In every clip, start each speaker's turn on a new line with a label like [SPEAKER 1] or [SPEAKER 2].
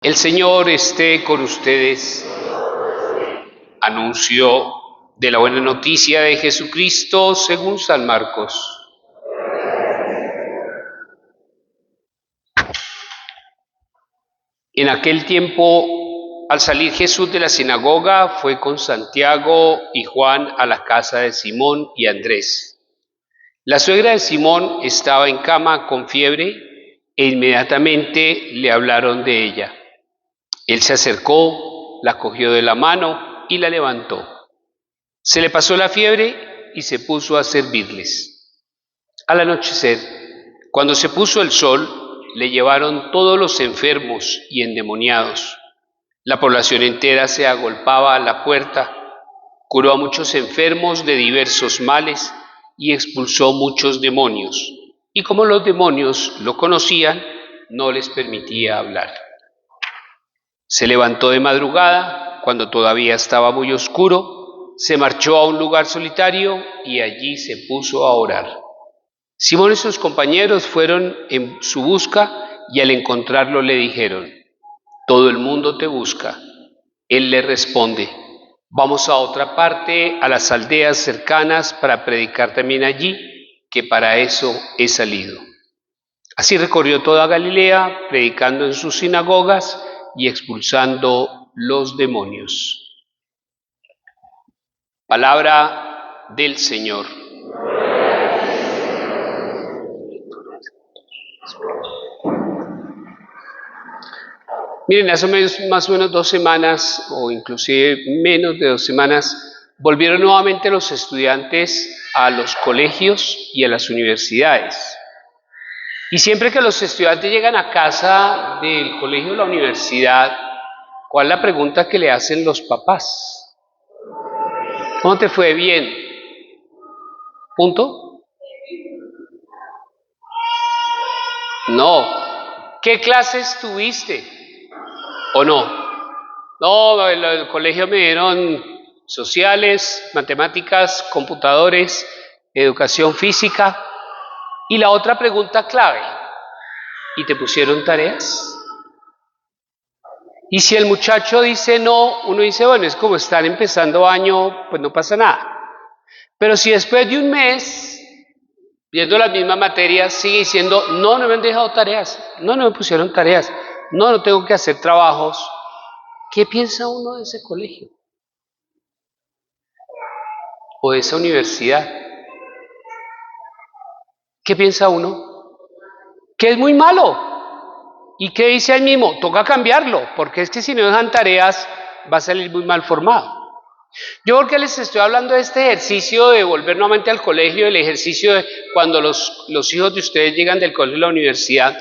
[SPEAKER 1] El Señor esté con ustedes. Anuncio de la buena noticia de Jesucristo según San Marcos. En aquel tiempo, al salir Jesús de la sinagoga, fue con Santiago y Juan a la casa de Simón y Andrés. La suegra de Simón estaba en cama con fiebre e inmediatamente le hablaron de ella. Él se acercó, la cogió de la mano y la levantó. Se le pasó la fiebre y se puso a servirles. Al anochecer, cuando se puso el sol, le llevaron todos los enfermos y endemoniados. La población entera se agolpaba a la puerta, curó a muchos enfermos de diversos males y expulsó muchos demonios. Y como los demonios lo conocían, no les permitía hablar. Se levantó de madrugada, cuando todavía estaba muy oscuro, se marchó a un lugar solitario y allí se puso a orar. Simón y sus compañeros fueron en su busca y al encontrarlo le dijeron: «Todo el mundo te busca». Él les responde: «Vamos a otra parte, a las aldeas cercanas, para predicar también allí, que para eso he salido». Así recorrió toda Galilea, predicando en sus sinagogas y expulsando los demonios. Palabra del Señor. Miren, hace más o menos 2 semanas, o inclusive menos de 2 semanas, volvieron nuevamente los estudiantes a los colegios y a las universidades. Y siempre que los estudiantes llegan a casa del colegio o la universidad, ¿cuál es la pregunta que le hacen los papás? ¿Cómo te fue? Bien. ¿Punto? No. ¿Qué clases tuviste? ¿O no? No, en el colegio me dieron sociales, matemáticas, computadores, educación física. Y la otra pregunta clave: ¿y te pusieron tareas? Y si el muchacho dice no, uno dice, bueno, es como están empezando año, pues no pasa nada. Pero si después de un mes, viendo las mismas materias, sigue diciendo, no me han dejado tareas, no me pusieron tareas, no tengo que hacer trabajos, ¿qué piensa uno de ese colegio? ¿O de esa universidad? ¿Qué piensa uno? Que es muy malo. ¿Y qué dice él mismo? Toca cambiarlo, porque es que si no dejan tareas va a salir muy mal formado. Yo porque les estoy hablando de este ejercicio de volver nuevamente al colegio, el ejercicio de cuando los hijos de ustedes llegan del colegio a la universidad,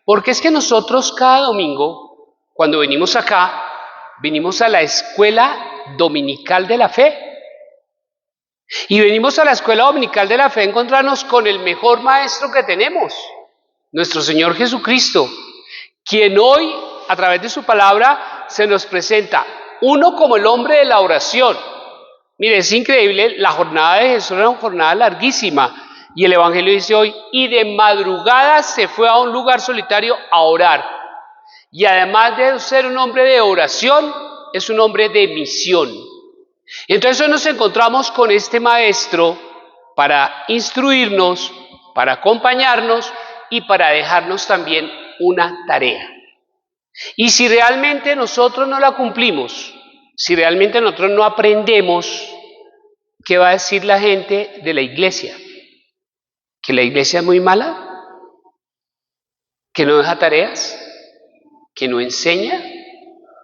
[SPEAKER 1] porque es que nosotros cada domingo, cuando venimos acá, venimos a la escuela dominical de la fe. Y venimos a la escuela dominical de la fe a encontrarnos con el mejor maestro que tenemos, nuestro Señor Jesucristo, quien hoy, a través de su palabra, se nos presenta, uno, como el hombre de la oración. Mire, es increíble, la jornada de Jesús era una jornada larguísima, y el Evangelio dice hoy, y de madrugada se fue a un lugar solitario a orar. Y además de ser un hombre de oración, es un hombre de misión. Y entonces hoy nos encontramos con este maestro para instruirnos, para acompañarnos y para dejarnos también una tarea. Y si realmente nosotros no la cumplimos, si realmente nosotros no aprendemos, ¿qué va a decir la gente de la iglesia? ¿Que la iglesia es muy mala? ¿Que no deja tareas? ¿Que no enseña?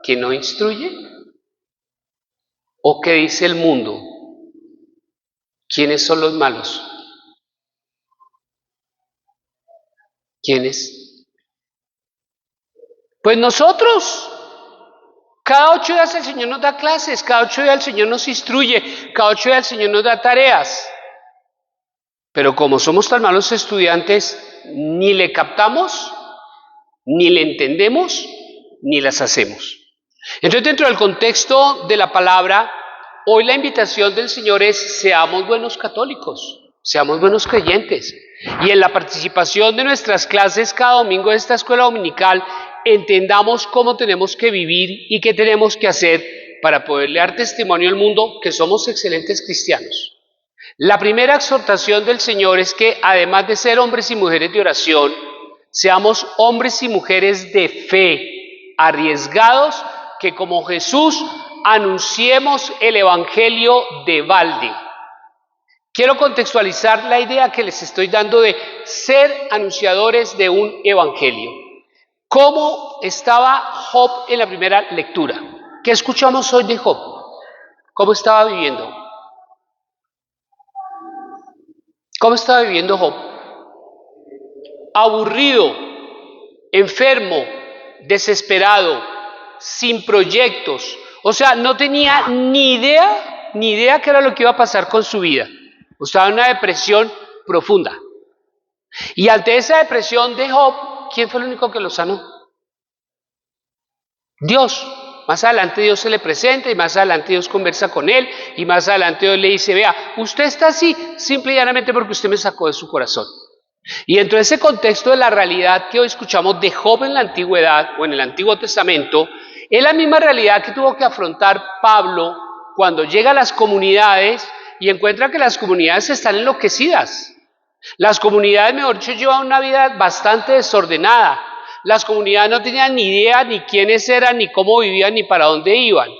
[SPEAKER 1] ¿Que no instruye? ¿O qué dice el mundo? ¿Quiénes son los malos? ¿Quiénes? Pues nosotros. Cada 8 días el Señor nos da clases, cada 8 días el Señor nos instruye, cada 8 días el Señor nos da tareas. Pero como somos tan malos estudiantes, ni le captamos, ni le entendemos, ni las hacemos. Entonces, dentro del contexto de la palabra, hoy la invitación del Señor es: seamos buenos católicos, seamos buenos creyentes. Y en la participación de nuestras clases cada domingo de esta escuela dominical, entendamos cómo tenemos que vivir y qué tenemos que hacer para poderle dar testimonio al mundo que somos excelentes cristianos. La primera exhortación del Señor es que, además de ser hombres y mujeres de oración, seamos hombres y mujeres de fe, arriesgados, que como Jesús anunciemos el Evangelio de balde. Quiero contextualizar la idea que les estoy dando de ser anunciadores de un Evangelio. ¿Cómo estaba Job en la primera lectura? ¿Qué escuchamos hoy de Job? ¿Cómo estaba viviendo? ¿Cómo estaba viviendo Job? Aburrido, enfermo, desesperado, sin proyectos. O sea, no tenía ni idea qué era lo que iba a pasar con su vida. Estaba en una depresión profunda. Y ante esa depresión de Job, ¿quién fue el único que lo sanó? Dios. Más adelante Dios se le presenta y más adelante Dios conversa con él y más adelante Dios le dice, vea, usted está así simple y llanamente porque usted me sacó de su corazón. Y dentro de ese contexto de la realidad que hoy escuchamos de Job en la antigüedad o en el Antiguo Testamento, es la misma realidad que tuvo que afrontar Pablo cuando llega a las comunidades y encuentra que las comunidades están enloquecidas. Las comunidades, mejor dicho, llevan una vida bastante desordenada. Las comunidades no tenían ni idea ni quiénes eran, ni cómo vivían, ni para dónde iban.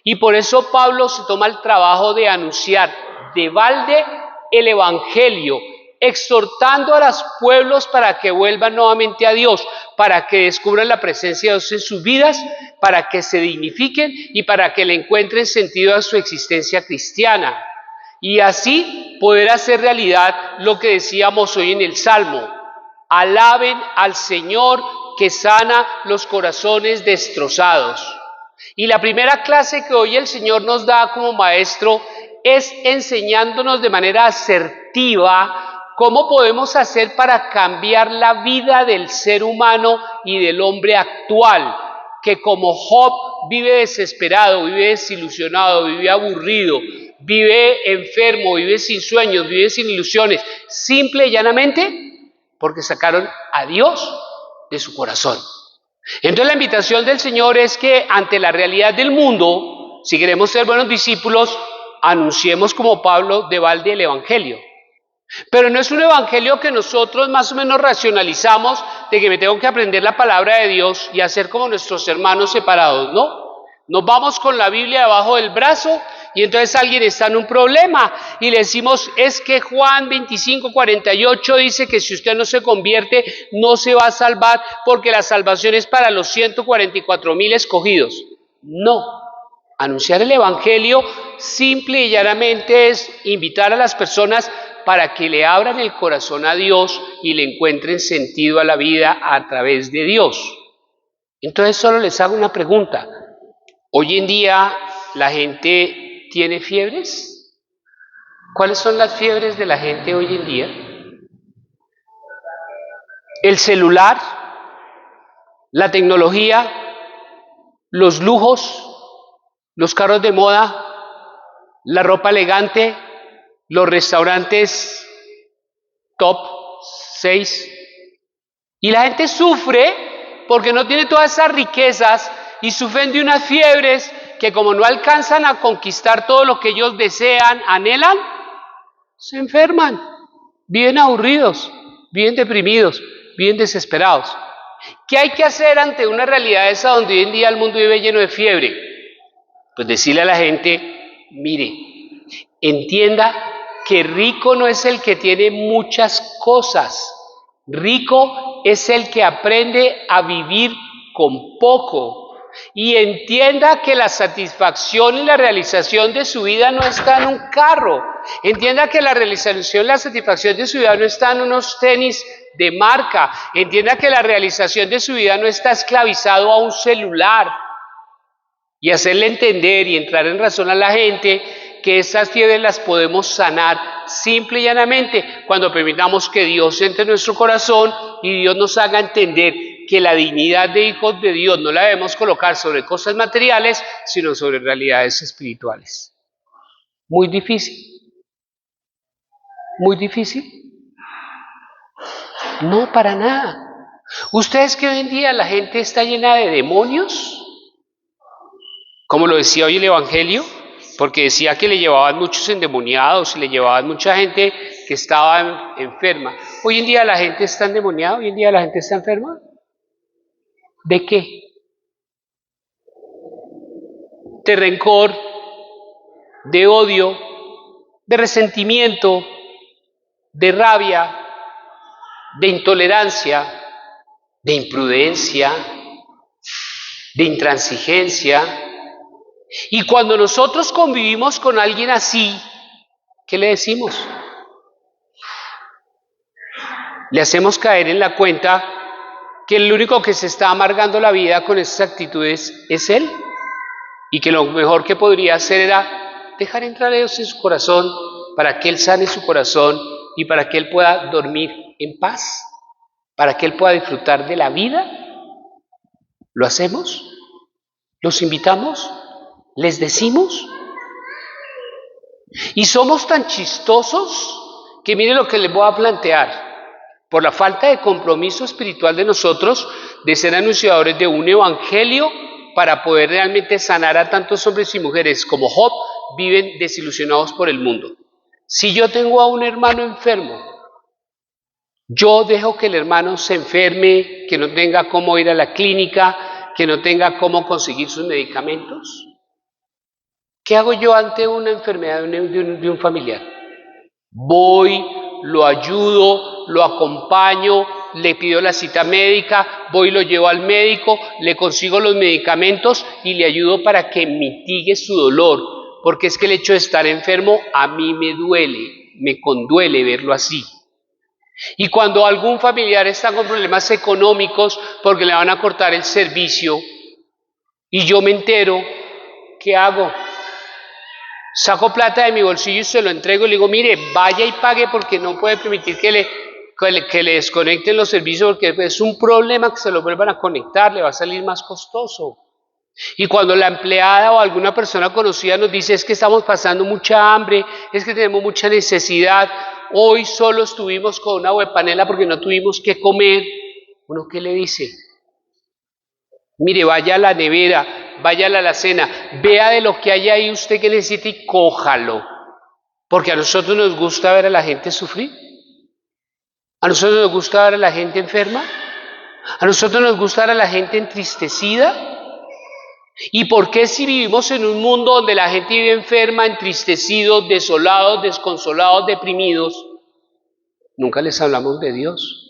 [SPEAKER 1] Y por eso Pablo se toma el trabajo de anunciar de balde el Evangelio, exhortando a los pueblos para que vuelvan nuevamente a Dios, para que descubran la presencia de Dios en sus vidas, para que se dignifiquen y para que le encuentren sentido a su existencia cristiana. Y así poder hacer realidad lo que decíamos hoy en el Salmo. Alaben al Señor que sana los corazones destrozados. Y la primera clase que hoy el Señor nos da como maestro es enseñándonos de manera asertiva cómo podemos hacer para cambiar la vida del ser humano y del hombre actual, que como Job vive desesperado, vive desilusionado, vive aburrido, vive enfermo, vive sin sueños, vive sin ilusiones, simple y llanamente porque sacaron a Dios de su corazón. Entonces la invitación del Señor es que ante la realidad del mundo, si queremos ser buenos discípulos, anunciemos como Pablo de balde el Evangelio. Pero no es un evangelio que nosotros más o menos racionalizamos de que me tengo que aprender la palabra de Dios y hacer como nuestros hermanos separados, ¿no? Nos vamos con la Biblia debajo del brazo y entonces alguien está en un problema y le decimos, es que Juan 25:48 dice que si usted no se convierte no se va a salvar porque la salvación es para los 144,000 escogidos. No. Anunciar el evangelio simple y llanamente es invitar a las personas para que le abran el corazón a Dios y le encuentren sentido a la vida a través de Dios. Entonces solo les hago una pregunta. Hoy en día la gente tiene fiebres. ¿Cuáles son las fiebres de la gente hoy en día? El celular, la tecnología, los lujos, los carros de moda, la ropa elegante, los restaurantes top 6. Y la gente sufre porque no tiene todas esas riquezas y sufren de unas fiebres que como no alcanzan a conquistar todo lo que ellos desean, anhelan, se enferman, viven aburridos, viven deprimidos, viven desesperados. ¿Qué hay que hacer ante una realidad esa donde hoy en día el mundo vive lleno de fiebre? Pues decirle a la gente, mire, entienda que rico no es el que tiene muchas cosas, rico es el que aprende a vivir con poco y entienda que la satisfacción y la realización de su vida no está en un carro, entienda que la realización y la satisfacción de su vida no está en unos tenis de marca, entienda que la realización de su vida no está esclavizado a un celular y hacerle entender y entrar en razón a la gente que esas fiebres las podemos sanar simple y llanamente cuando permitamos que Dios entre en nuestro corazón y Dios nos haga entender que la dignidad de hijos de Dios no la debemos colocar sobre cosas materiales, sino sobre realidades espirituales. Muy difícil. Muy difícil. No, para nada. ¿Ustedes que hoy en día la gente está llena de demonios? Como lo decía hoy el Evangelio, porque decía que le llevaban muchos endemoniados y le llevaban mucha gente que estaba enferma. Hoy en día la gente está endemoniada, hoy en día la gente está enferma. ¿De qué? De rencor, de odio, de resentimiento, de rabia, de intolerancia, de imprudencia, de intransigencia. Y cuando nosotros convivimos con alguien así, ¿qué le decimos? Le hacemos caer en la cuenta que el único que se está amargando la vida con esas actitudes es él, y que lo mejor que podría hacer era dejar entrar a Dios en su corazón para que él sane su corazón y para que él pueda dormir en paz, para que él pueda disfrutar de la vida. ¿Lo hacemos? ¿Los invitamos? ¿Les decimos? Y somos tan chistosos que miren lo que les voy a plantear. Por la falta de compromiso espiritual de nosotros, de ser anunciadores de un evangelio para poder realmente sanar a tantos hombres y mujeres como Job, viven desilusionados por el mundo. Si yo tengo a un hermano enfermo, yo dejo que el hermano se enferme, que no tenga cómo ir a la clínica, que no tenga cómo conseguir sus medicamentos. ¿Qué hago yo ante una enfermedad de un familiar? Voy, lo ayudo, lo acompaño, le pido la cita médica, voy y lo llevo al médico, le consigo los medicamentos y le ayudo para que mitigue su dolor, porque es que el hecho de estar enfermo a mí me duele, me conduele verlo así. Y cuando algún familiar está con problemas económicos porque le van a cortar el servicio y yo me entero, ¿qué hago? Saco plata de mi bolsillo y se lo entrego y le digo, mire, vaya y pague porque no puede permitir que le desconecten los servicios porque es un problema que se lo vuelvan a conectar, le va a salir más costoso. Y cuando la empleada o alguna persona conocida nos dice, es que estamos pasando mucha hambre, es que tenemos mucha necesidad, hoy solo estuvimos con una huepanela porque no tuvimos que comer, ¿uno qué le dice? Mire, vaya a la nevera, vaya a la alacena, vea de lo que hay ahí usted que necesita y cójalo. Porque a nosotros nos gusta ver a la gente sufrir. A nosotros nos gusta ver a la gente enferma. A nosotros nos gusta ver a la gente entristecida. ¿Y por qué si vivimos en un mundo donde la gente vive enferma, entristecidos, desolados, desconsolados, deprimidos, nunca les hablamos de Dios?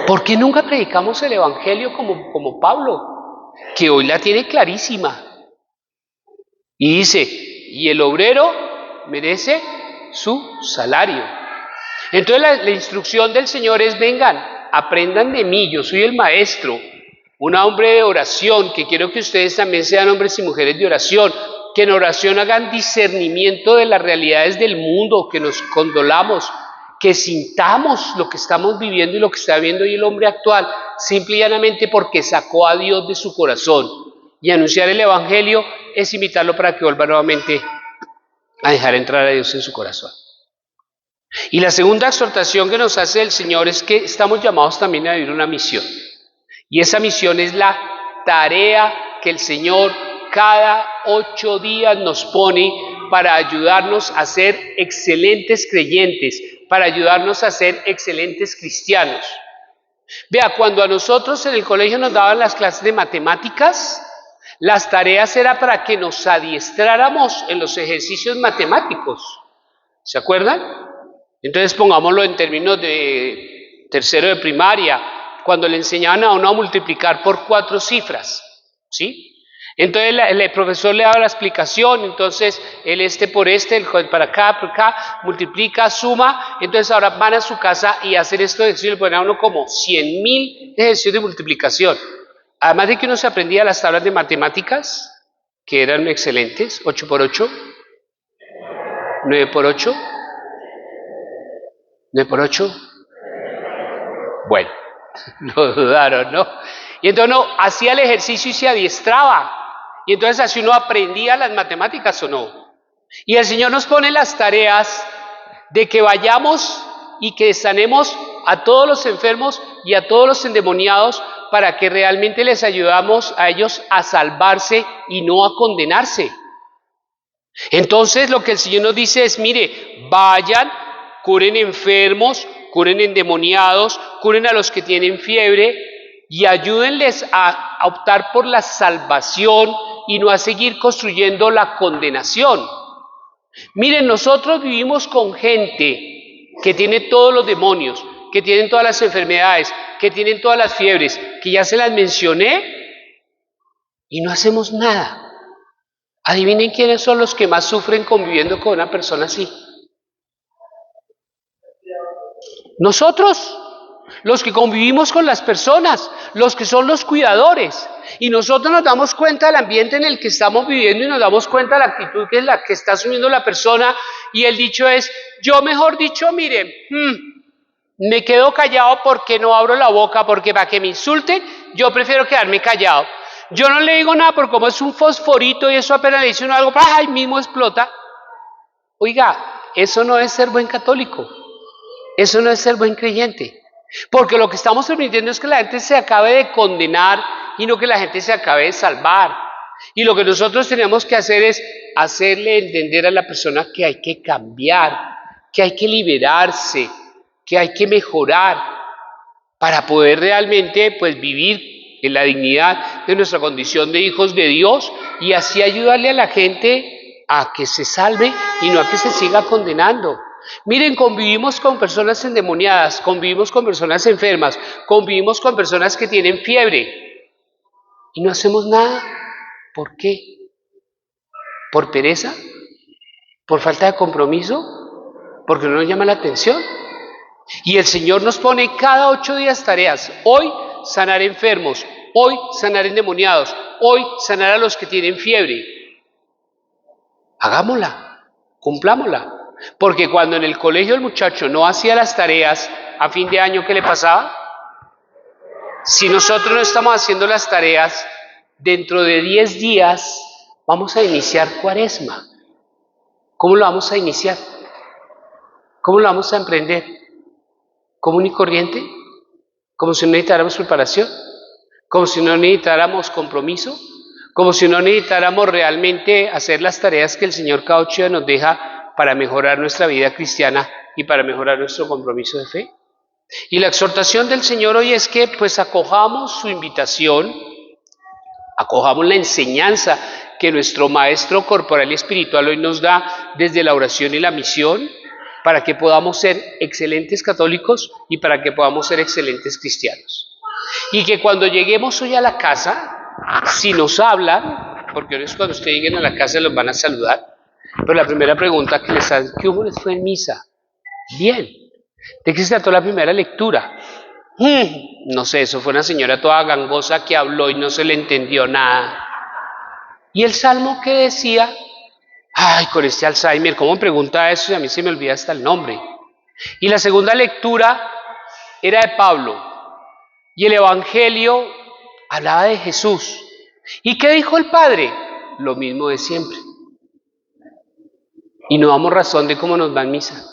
[SPEAKER 1] ¿Por qué nunca predicamos el Evangelio como Pablo, que hoy la tiene clarísima? Y dice, y el obrero merece su salario. Entonces la instrucción del Señor es, vengan, aprendan de mí, yo soy el maestro, un hombre de oración, que quiero que ustedes también sean hombres y mujeres de oración, que en oración hagan discernimiento de las realidades del mundo, que nos condolamos, que sintamos lo que estamos viviendo y lo que está viendo hoy el hombre actual, simple y llanamente porque sacó a Dios de su corazón. Y anunciar el Evangelio es invitarlo para que vuelva nuevamente a dejar entrar a Dios en su corazón. Y la segunda exhortación que nos hace el Señor es que estamos llamados también a vivir una misión. Y esa misión es la tarea que el Señor cada 8 días nos pone para ayudarnos a ser excelentes creyentes, para ayudarnos a ser excelentes cristianos. Vea, cuando a nosotros en el colegio nos daban las clases de matemáticas, las tareas eran para que nos adiestráramos en los ejercicios matemáticos. ¿Se acuerdan? Entonces pongámoslo en términos de tercero de primaria, cuando le enseñaban a uno a multiplicar por 4 cifras, ¿sí? Entonces el profesor le daba la explicación, entonces el por el para acá, multiplica, suma, entonces ahora van a su casa y hacen esto de ejercicio, le ponen a uno como 100,000 ejercicios de multiplicación. Además de que uno se aprendía las tablas de matemáticas, que eran excelentes, 8 por 8, 9 por 8, 9 por 8, bueno, lo dudaron, ¿no? Y entonces uno hacía el ejercicio y se adiestraba. Y entonces así uno aprendía las matemáticas o no. Y el Señor nos pone las tareas de que vayamos y que sanemos a todos los enfermos y a todos los endemoniados para que realmente les ayudamos a ellos a salvarse y no a condenarse. Entonces lo que el Señor nos dice es, mire, vayan, curen enfermos, curen endemoniados, curen a los que tienen fiebre y ayúdenles a optar por la salvación y no a seguir construyendo la condenación. Miren, nosotros vivimos con gente que tiene todos los demonios, que tienen todas las enfermedades, que tienen todas las fiebres, que ya se las mencioné, y no hacemos nada. Adivinen quiénes son los que más sufren conviviendo con una persona así. Nosotros, los que convivimos con las personas, los que son los cuidadores. Y nosotros nos damos cuenta del ambiente en el que estamos viviendo y nos damos cuenta de la actitud que es la que está asumiendo la persona. Y el dicho es, yo mejor dicho, miren, me quedo callado porque no abro la boca, porque para que me insulten, yo prefiero quedarme callado. Yo no le digo nada porque como es un fosforito y eso apenas le dice uno algo, ¡ay! Mismo explota. Oiga, eso no es ser buen católico. Eso no es ser buen creyente. Porque lo que estamos permitiendo es que la gente se acabe de condenar y no que la gente se acabe de salvar. Y lo que nosotros tenemos que hacer es hacerle entender a la persona que hay que cambiar, que hay que liberarse, que hay que mejorar para poder realmente pues vivir en la dignidad de nuestra condición de hijos de Dios y así ayudarle a la gente a que se salve y no a que se siga condenando. Miren, convivimos con personas endemoniadas, convivimos con personas enfermas, convivimos con personas que tienen fiebre y no hacemos nada. ¿Por qué? ¿Por pereza? ¿Por falta de compromiso? ¿Porque no nos llama la atención? Y el Señor nos pone cada 8 días tareas. Hoy sanar enfermos, hoy sanar endemoniados, hoy sanar a los que tienen fiebre. Hagámosla, cumplámosla. Porque cuando en el colegio el muchacho no hacía las tareas a fin de año, ¿qué le pasaba? Si nosotros no estamos haciendo las tareas, dentro de 10 días vamos a iniciar Cuaresma. ¿Cómo lo vamos a iniciar? ¿Cómo lo vamos a emprender? ¿Común y corriente? ¿Como si no necesitáramos preparación? ¿Como si no necesitáramos compromiso? ¿Como si no necesitáramos realmente hacer las tareas que el Señor cada 8 días nos deja para mejorar nuestra vida cristiana y para mejorar nuestro compromiso de fe? Y la exhortación del Señor hoy es que pues acojamos su invitación, acojamos la enseñanza que nuestro Maestro corporal y espiritual hoy nos da desde la oración y la misión, para que podamos ser excelentes católicos y para que podamos ser excelentes cristianos. Y que cuando lleguemos hoy a la casa, si nos hablan, porque hoy es cuando ustedes lleguen a la casa los van a saludar, pero la primera pregunta que les hacen, ¿qué hubo les fue en misa? Bien. ¿De qué se trató la primera lectura? No sé, eso fue una señora toda gangosa que habló y no se le entendió nada. ¿Y el salmo qué decía? Ay, con este Alzheimer, ¿cómo me pregunta eso? Y a mí se me olvida hasta el nombre. Y la segunda lectura era de Pablo. Y el Evangelio hablaba de Jesús. ¿Y qué dijo el Padre? Lo mismo de siempre. Y no damos razón de cómo nos va en misa.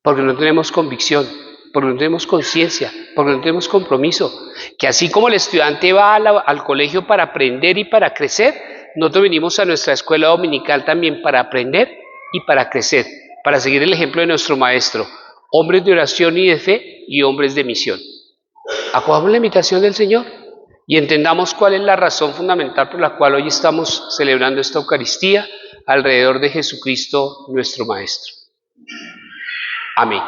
[SPEAKER 1] Porque no tenemos convicción, porque no tenemos conciencia, porque no tenemos compromiso. Que así como el estudiante va al colegio para aprender y para crecer, nosotros venimos a nuestra escuela dominical también para aprender y para crecer, para seguir el ejemplo de nuestro Maestro. Hombres de oración y de fe y hombres de misión. Acojamos la invitación del Señor y entendamos cuál es la razón fundamental por la cual hoy estamos celebrando esta Eucaristía alrededor de Jesucristo nuestro Maestro. Amén.